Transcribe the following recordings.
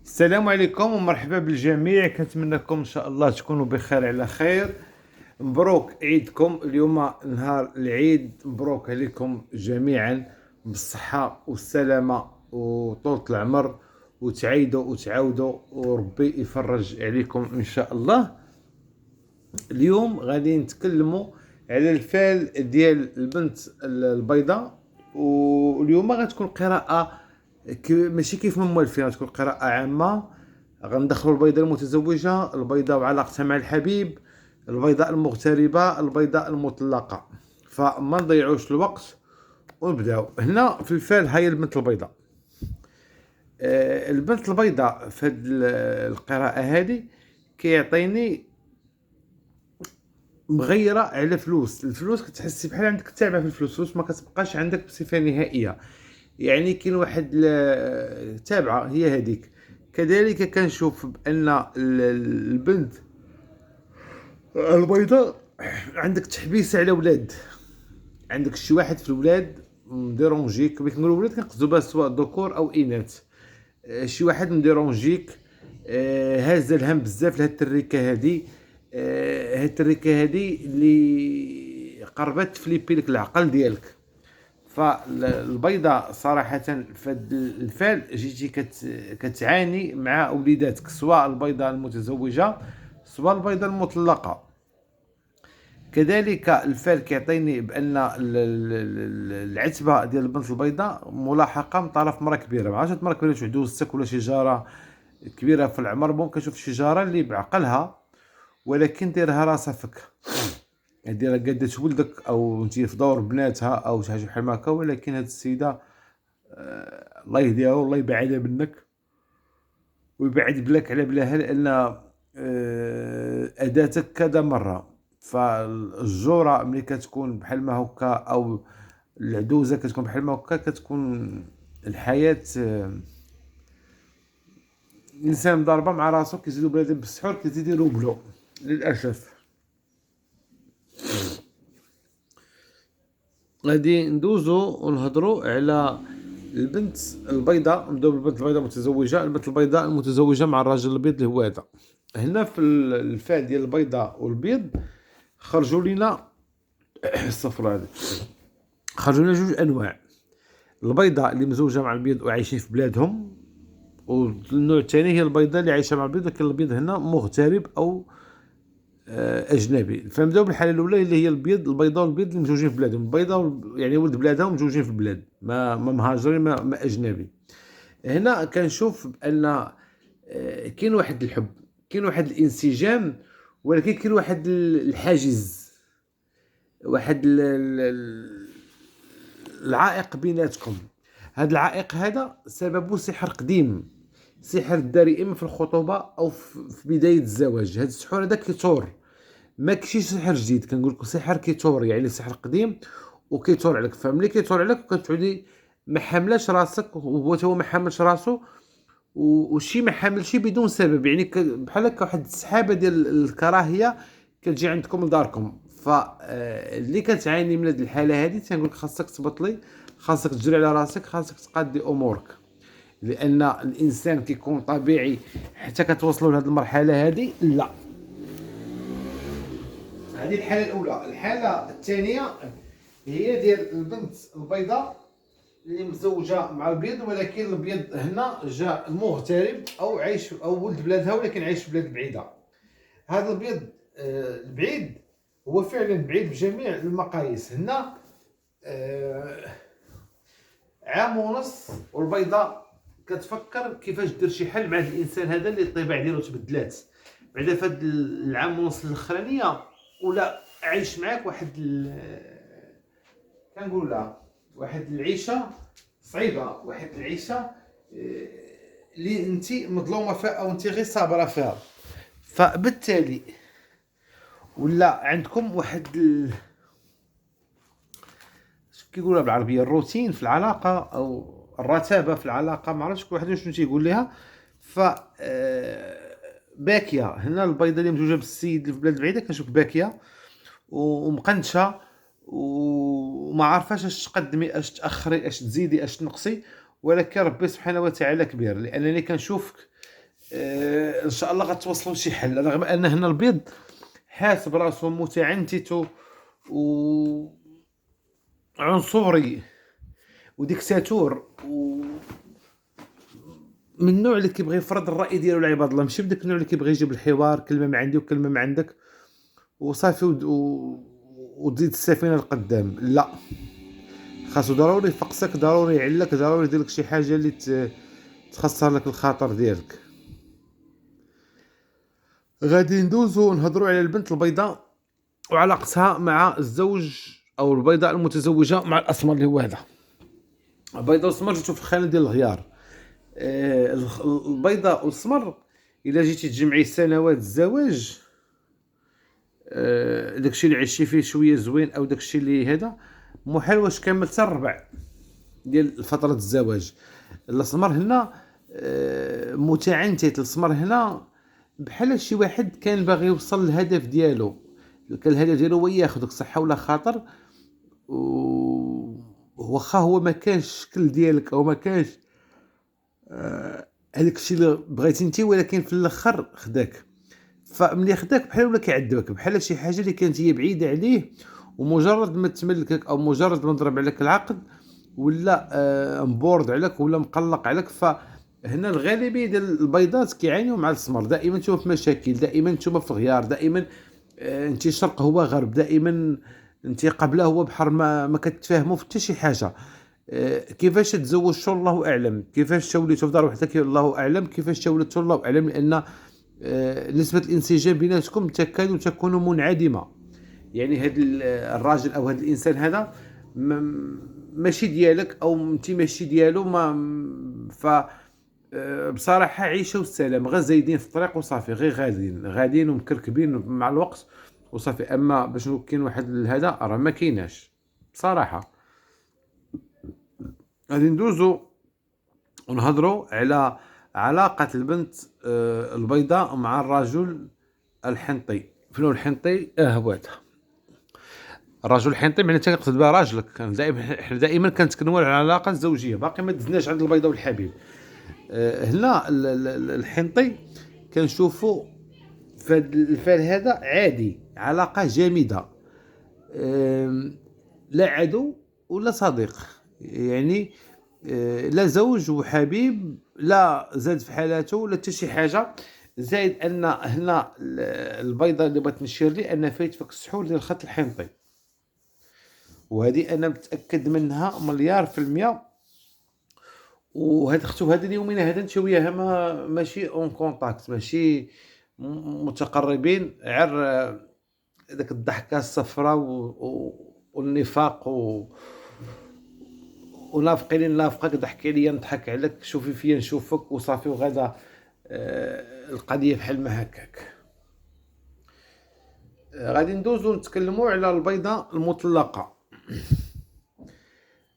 السلام عليكم ومرحبا بالجميع. كنتمنىكم ان شاء الله تكونوا بخير على خير. مبروك عيدكم اليوم، نهار العيد. مبروك عليكم جميعا بالصحة والسلامة وطولة العمر، وتعيدوا وتعاودوا وربي يفرج عليكم ان شاء الله. اليوم غادي نتكلموا على الفال ديال البنت البيضاء، واليوم غتكون قراءة ماشي كيف من موالفين، غتكون قراءة عامة. غندخلوا البيضاء المتزوجة، البيضاء وعلاقتها مع الحبيب، البيضاء المغتربة، البيضاء المطلقة. فما نضيعوش الوقت ونبداو. هنا في الفال هاي البنت البيضاء. البنت البيضاء في هاد القراءة هذه كيعطيني مغيره على فلوس. الفلوس كتحسي بحال عندك تابعه في الفلوس ما كتبقاش عندك بصفه نهائيه، يعني كاين واحد تابعه هي هذيك. كذلك كنشوف بان البنت البيضاء عندك تحبيس على ولاد، عندك شي واحد في الولاد مديرونجيك. بغيت نقول ولاد كنقصدو بها سواء ذكور او اناث. شي واحد مديرونجيك، هاز الهم بزاف لهاد التريكه هادي. هاد التريكه هادي اللي قربت تفليبي لك العقل ديالك. فالبيضة صراحة في الفال جيتي كتعاني مع وليداتك، سواء البيضة المتزوجة سواء البيضة المطلقة. كذلك الفال كيعطيني بان العتبه ديال البنت البيضاء ملاحقه من طرف مرا كبيره. ما عرفتش مرا كبيره شي دوزتك ولا شي جاره كبيره في العمر. ممكن كنشوف شي جاره اللي بعقلها ولكن ديرها راسها فك، ديرها قادت ولدك او انت في دور بناتها او شي حاجه بحال هكا. ولكن هاد السيده الله يهديها والله يبعدها منك ويبعد بلاك على بلاها، لان اداتك كذا مره. فالجوره ملي كتكون بحال ما هكا او العدوزه كتكون بحال ما هكا، كتكون الحياه الانسان ضاربه مع راسو. كيزيدوا بنادم بالسحور كيزيد يروبلو للاسف. غادي ندوزو ونهضروا على البنت البيضاء. نبداو بالبنت البيضاء المتزوجه. البنت البيضاء المتزوجه مع الراجل الابيض اللي هو هذا. هنا في الفال ديال البيضاء والبيض خرجوا لنا الصفر هذه، خرجوا لنا جوج انواع. البيضاء اللي مزوجه مع البيض وعايشين في بلادهم، والنوع الثاني هي البيضاء اللي عايشه مع البيض لكن البيض هنا مغترب او اجنبي. فنبداو بالحاله الاولى اللي هي البيضاء والبيض اللي مزوجين في بلادهم. البيضاء يعني ولد بلادها ومزوجين في البلاد، ما مهاجرين، ما اجنبي. هنا كنشوف بان كاين واحد الحب، كاين واحد الانسجام، ولكن كاين واحد الحاجز، واحد العائق بيناتكم. هذا العائق هذا سببه سحر قديم، سحر داري اما في الخطوبه او في بدايه الزواج. هذا السحر هذا كيتور، ما كاينش سحر جديد. كنقول لكم سحر كيتور، يعني سحر قديم وكيتور عليك. فملي كيتور عليك كتعودي ما حاملاش راسك وهو تا هو ما حاملش راسو، وشي ما حاملش بدون سبب. يعني بحال هكا واحد السحابه ديال الكراهيه كتجي عندكم لداركم. فاللي كتعاني من هذه الحاله هذه تنقول لك خاصك تبطلي، خاصك تجري على راسك، خاصك تقادي امورك. لان الانسان كيكون طبيعي حتى كتوصلوا لهذه المرحله هذه. لا، هذه الحاله الاولى. الحاله الثانيه هي ديال البنت البيضاء اللي مزوجه مع البيض، ولكن البيض هنا جاء مغترب او عايش او ولد بلادها ولكن عايش في بلاد بعيده. هذا البيض البعيد هو فعلا بعيد بجميع المقاييس. هنا عام ونص والبيضاء كتفكر كيفاش دير شي حل مع هذا الانسان هذا اللي الطباع ديالو تبدلات بعدا في هذا العام ونص الاخرانيه. ولا عايش معاك واحد كنقول لها واحد العيشه صعيبه، واحد العيشه اللي انت مظلومه فيها او انت غير صابره فيها. فبالتالي ولا عندكم واحد كيقولها بالعربيه الروتين في العلاقه او الرتابه في العلاقه، ما عرفتش كل واحد شنو تيقول ليها. ف باكيه. هنا البيضه اللي مزوجه بالسيد اللي في بلاد بعيده كنشوف باكيه ومقنشه وما عارفاش اش تقدمي، اش تاخري، اش تزيدي، اش تنقصي. ولكن ربي سبحانه وتعالى كبير، لانني كنشوفك ان شاء الله غتوصلوا لشي حل، رغم ان هنا البيض حاسب راسو متعنتت وعنصري وديكتاتور من النوع اللي كيبغي يفرض الراي ديالو لعباد الله، ماشي بداك النوع اللي كيبغي يجيب الحوار كلمه من عندي وكلمه من عندك وصافي وتزيد السفينه لقدام. لا، خاصو ضروري يفقسك، ضروري يعلك، ضروري يدير لك شي حاجه اللي تخسر لك الخاطر ديالك. غادي ندوزو نهضروا على البنت البيضاء وعلاقتها مع الزوج او البيضاء المتزوجه مع الاسمر اللي هو هذا. البيضاء والاسمر جيتو في الخانه ديال الغيار. البيضاء والاسمر الا جيتي تجمعي سنوات الزواج، داكشي اللي عشتي فيه شويه زوين او داكشي اللي هذا محال واش كامل حتى الربع ديال فتره الزواج. الاسمر هنا متعنتت، الاسمر هنا بحال شي واحد كان باغي يوصل للهدف ديالو، كان الهدف ديالو هو ياخذك صحه ولا خاطر، واخا هو ما كانش الشكل ديالك او ما كانش هذاك الشيء اللي بغيتي انت، ولكن في الاخر خداك. فملي خداك بحال ولا كيعذبك، بحال شي حاجه اللي كانت هي بعيده عليه، ومجرد ما تملكك او مجرد ما ضرب عليك العقد ولا مبورد عليك ولا مقلق عليك. فهنا الغالبيه ديال البيضات كيعانيوا مع السمر، دائما نتوما في مشاكل، دائما نتوما في غيار، دائما انت شرق هو غرب، دائما انت قبله هو بحر، ما كتفاهموا في حتى شي حاجه. كيفاش تزوجتوا الله اعلم، كيفاش توليتوا في دار وحدك الله اعلم، كيفاش تولدتوا الله اعلم، لان نسبه الانسجام بيناتكم تكون منعدمه. يعني هذا الراجل او هذا الانسان هذا ماشي ديالك او انت ماشي ديالو، ما ف بصراحه عيشه والسلام، غير زايدين في الطريق وصافي، غير غاديين ومكركبين مع الوقت وصافي. اما باش كاين واحد هذا راه ما كايناش بصراحه. غادي ندوزو ونهضروا على علاقه البنت البيضاء مع الرجل الحنطي. فلو الحنطي هو هذا الرجل الحنطي، معناتها كنقصد بها راجلك. احنا دائما كنتكلموا على العلاقه الزوجيه، باقي ما دزناش عند البيضاء والحبيب. هنا الحنطي كنشوفوا في هذا الفعل هذا عادي، علاقه جامده، لا عدو ولا صديق، يعني لا زوج وحبيب، لا زاد في حالاته ولا حتى شي حاجه. زائد ان هنا البيضه اللي بغيت نشير لي ان فايت فيك السحور ديال الخط الحنطي، وهذه انا متاكد منها مليار في المية. وهاد اختو هاد اليومين هذا انت وياها ماشي اون كونتاكت، ماشي متقربين، عر داك الضحكه الصفراء والنفاق ونافقين نافقك، ضحكي ليا نضحك عليك، شوفي فيا نشوفك وصافي، وغدا القضيه بحال ما هكاك. غادي ندوزو نتكلموا على البيضه المطلقه.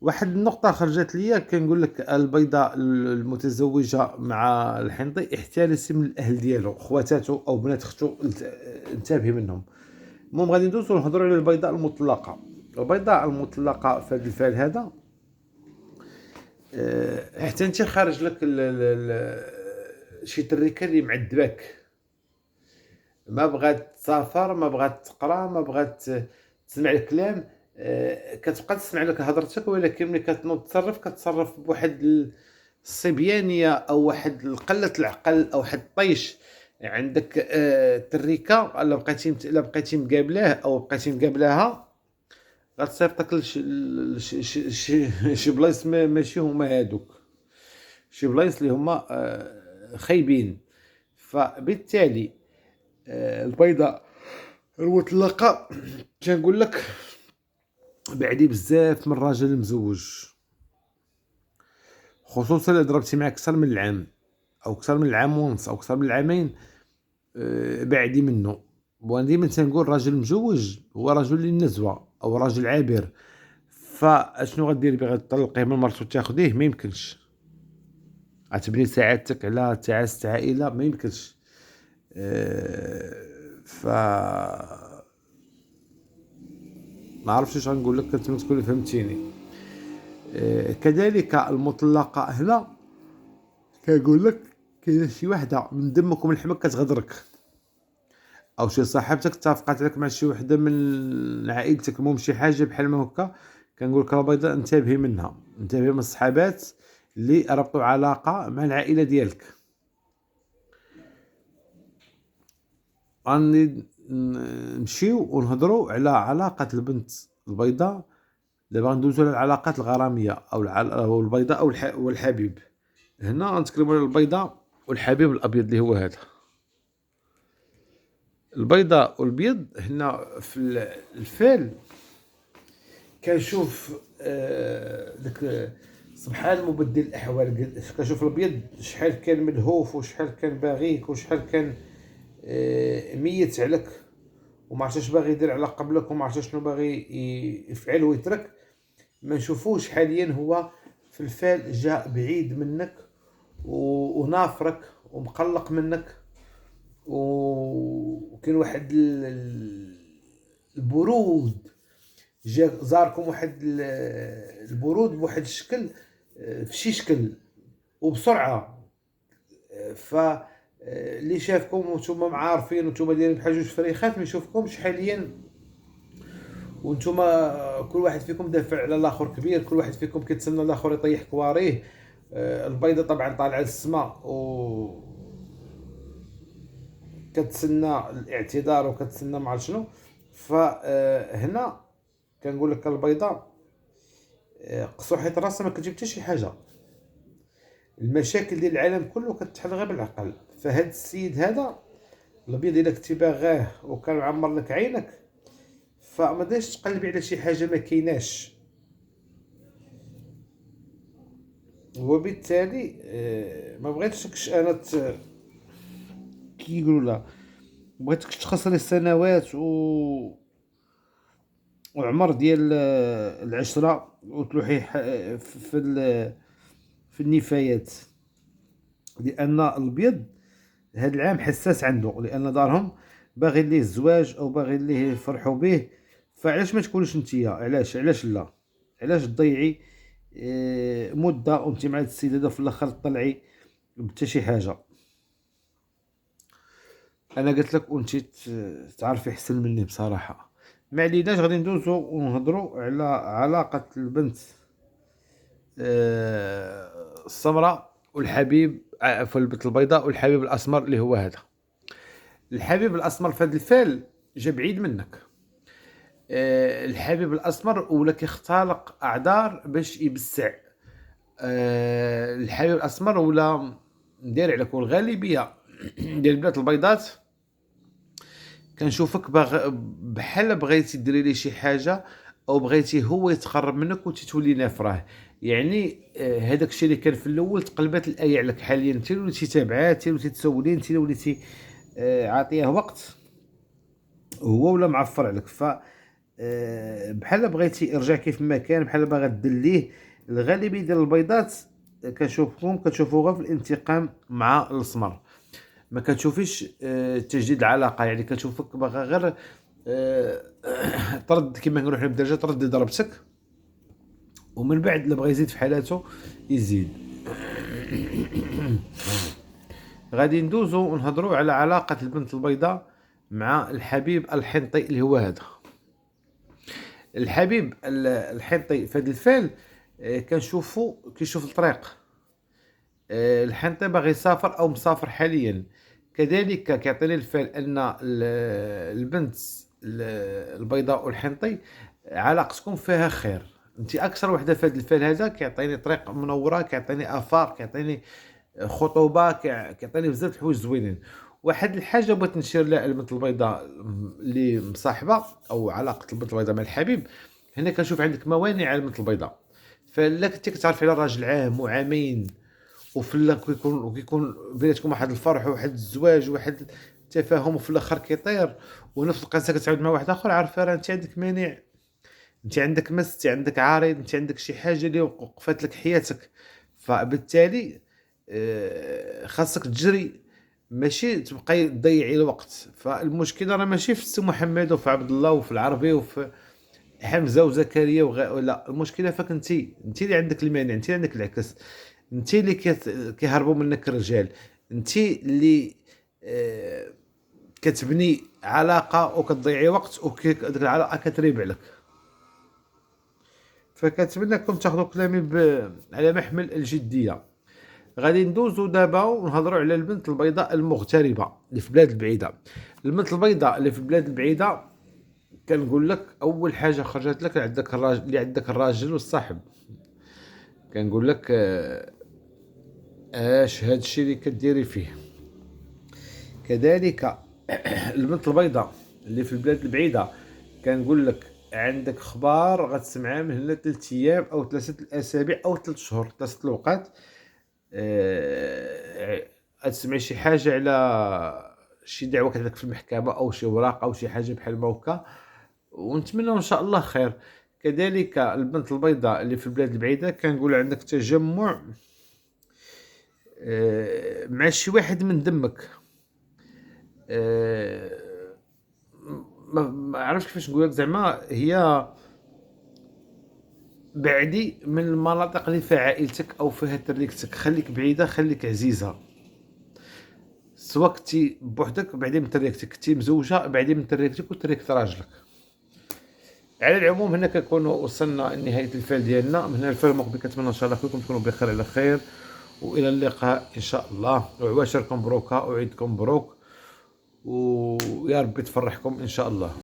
واحد النقطه خرجت ليا كنقول لك، البيضه المتزوجه مع الحنطي احترسي من الاهل ديالو، خواتاتو او بنات اختو، انتبهي منهم. المهم غادي ندوزو نهضروا على البيضاء المطلقه. البيضاء المطلقه في هذا الفعل هذا، حتى انت خارج لك شي تريكه اللي معذباك، ما بغات تسافر، ما بغات تقرا، ما بغات تسمع الكلام، كتبقى تسمع لك هضرتك، ولكن ملي كتنوض تصرف كتصرف بواحد الصبيانيه او واحد قله العقل او واحد الطيش. عندك تريكه، الا بقيتي مقابلاه او بقيتي مقابلاها، غتصيفطك شي بلايص ماشي هما هادوك، شي بلايص اللي هما خايبين. فبالتالي البيضاء المطلقه كنقول لك بعدي بزاف من الراجل المزوج، خصوصا الا ضربتي معاه اكثر من العام او اكثر من العام ونص او اكثر من العامين، بعدي منه. وانا ديما تنقول الراجل المزوج هو رجل للنزوه او راجل عابر. فاشنو غدير بيه؟ غتطلقيه من مرتو تاخديه؟ ما يمكنش. غتبني سعادتك على تعاسة عائله؟ ما يمكنش. ف ما عرفتش اش غنقول لك، كنتمنى تكون فهمتيني. كذلك المطلقه هنا كنقول لك كاينه شي وحده من دمك ومن لحمك كتغدرك، او شي صاحبتك اتفقات عليك مع شي وحده من عائلتك، المهم شي حاجه بحال ما هكا. كنقول لك البيضاء انتبهي منها، انتبهي من الصحابات اللي ربطوا علاقه مع العائله ديالك. غادي نمشيو ونهضروا على علاقه البنت البيضاء. دابا غندوزو على العلاقات الغراميه او البيضاء والحبيب. هنا غنتكلموا على البيضاء والحبيب الابيض اللي هو هذا. البيضاء والبيض هنا في الفيل كنشوف داك سبحان مبدل الاحوال. كنشوف الابيض شحال كان ملهوف وشحال كان باغيك وشحال كان ميت عليك وما عرفتش باغي يدير على قبلك وما عرفتش شنو باغي يفعل ويترك. ما نشوفوش حاليا هو في الفال جاء بعيد منك ونافرك ومقلق منك، وكاين واحد البرود جا زاركم، واحد البرود بواحد الشكل، في شي شكل وبسرعه. ف اللي شافكم وانتم عارفين وانتم دايرين بحال جوج فريخات ما يشوفكمش حاليا، وانتم كل واحد فيكم دافع على الاخر كبير، كل واحد فيكم كيتسنى الاخر يطيح كواريه. البيضه طبعا طالعه للسماء و كتسنى الاعتذار وكتسنى ما عرفت شنو. فهنا كنقول لك البيضه قصو حيت راسها ما كتجيب حتى شي حاجه. المشاكل ديال العالم كله كتحل غير بالعقل. فهاد السيد هذا الابيض الا كنتي باغاه وكان معمر لك عينك فما دايرش تقلبي على شي حاجه ما كايناش. وبالتالي ما بغيتكش انا كي يقولوا لا بغيتكش تخسري السنوات وعمر ديال العشرة وتلوحي في النفايات. لان الابيض هاد العام حساس عنده، لان دارهم باغي ليه الزواج او باغي ليه يفرحوا به. فعلاش ما تكونش نتيا؟ علاش لا؟ علاش تضيعي مده وانت مع هاد السيد هذا في الاخر طلعي بتا شي حاجه؟ انا قلت لك وانت تعرفي احسن مني بصراحه. ما عليناش، غادي ندوزو ونهضروا على علاقه البنت السمراء والحبيب في البنت البيضاء والحبيب الاسمر اللي هو هذا. الحبيب الاسمر في هذا الفيل جا بعيد منك. الحبيب الاسمر ولا كيختلق اعذار باش يبسع. الحبيب الاسمر ولا ندير عليك، والغالبيه ديال البنات البيضات كنشوفك بحال بغيتي ديري ليه شي حاجه او بغيتي هو يتقرب منك وتتولي نافراه. يعني هذاك الشيء اللي كان في الاول تقلبات الايه عليك حاليا. انت اللي وليتي تابعاه، انت اللي وليتي تسولي، انت اللي وليتي عاطيه وقت، هو ولا معفر عليك. ف بحال بغيتي يرجع كيف ما كان، بحال باغا دليه. الغالبيه ديال البيضات كتشوفوا غير في الانتقام مع الاسمر، ما كتشوفيش تجديد العلاقه. يعني كتشوفك باغا غير ترد كما نروح بدرجه ترد ضربتك، ومن بعد اللي بغى يزيد في حالاته يزيد. غادي ندوزو ونهضروا على علاقه البنت البيضاء مع الحبيب الحنطي اللي هو هذا. الحبيب الحنطي في هذا الفيل كنشوفو كيشوف الطريق. الحنطي باغي يسافر او مسافر حاليا. كذلك كيعطيني الفيل ان البنت البيضاء والحنطي علاقتكم فيها خير. انت اكثر وحده في هذا الفيل هذا كيعطيني طريق منوره، كيعطيني افاق، كيعطيني خطوبه، كيعطيني بزاف الحوايج زوينين. واحد الحاجه بغيت نشير لها البنت البيضاء اللي مصاحبه او علاقه البنت البيضاء مع الحبيب. هنا كنشوف عندك موانع على البنت البيضاء. فلا كنتي كتعرفي على راجل عام وعامين وفي الاخر كيكون بيناتكم واحد الفرح وواحد الزواج وواحد التفاهم، وفي الاخر كيطير ونفس القصه كتعاود مع واحد اخر. عارفه راه انت عندك مانع، انت عندك مس، انت عندك عارض، انت عندك شي حاجه اللي وقفت لك حياتك. فبالتالي خاصك تجري، ماشي تبقاي تضيعي الوقت. فالمشكله راه ماشي في السي محمد وفي عبد الله وفي العربي وفي حمزه وزكريا لا، المشكله فيك انت اللي عندك المانع، انت اللي عندك العكس، انت اللي كيهربوا منك الرجال، انتي اللي كتبني علاقه وكتضيعي وقت وديك العلاقه كتريب عليك. فكنتمنىكم تاخذوا كلامي على محمل الجديه. غادي ندوزو دابا ونهضروا على البنت البيضاء المغتربه اللي في البلاد البعيده. البنت البيضاء اللي في البلاد البعيده كنقول لك اول حاجه خرجت لك عندك الراجل اللي عندك الراجل والصاحب. كنقول لك اش هاد الشيء اللي كديري فيه. كذلك البنت البيضاء اللي في البلاد البعيده كنقول لك عندك خبار غتسمعها من هنا 3 ايام او 3 اسابيع او 3 شهور 3 الوقت. غتسمعي شي حاجه على شي دعوه كتعلق في المحكمه او شي وراق او شي حاجه بحال ما هكا، ونتمنى ان شاء الله خير. كذلك البنت البيضاء اللي في البلاد البعيده كنقول عندك تجمع مع شي واحد من دمك. ما عرفتش كيفاش نقول لك، زعما هي بعدي من المناطق اللي فيها عائلتك او فيها تريكتك، خليك بعيده خليك عزيزه. سواء كنتي بوحدك بعدي من تريكتك، كنتي مزوجه بعدي من تريكتك وتريكت راجلك. على العموم هنا كنكونوا وصلنا لنهايه الفيلم ديالنا. من هنا الفيلم المقبل كنتمنى ان شاء الله كلكم تكونوا بخير على خير، والى اللقاء ان شاء الله. وعواشركم مبروكه وعيدكم مبروك، ويا ربي تفرحكم ان شاء الله.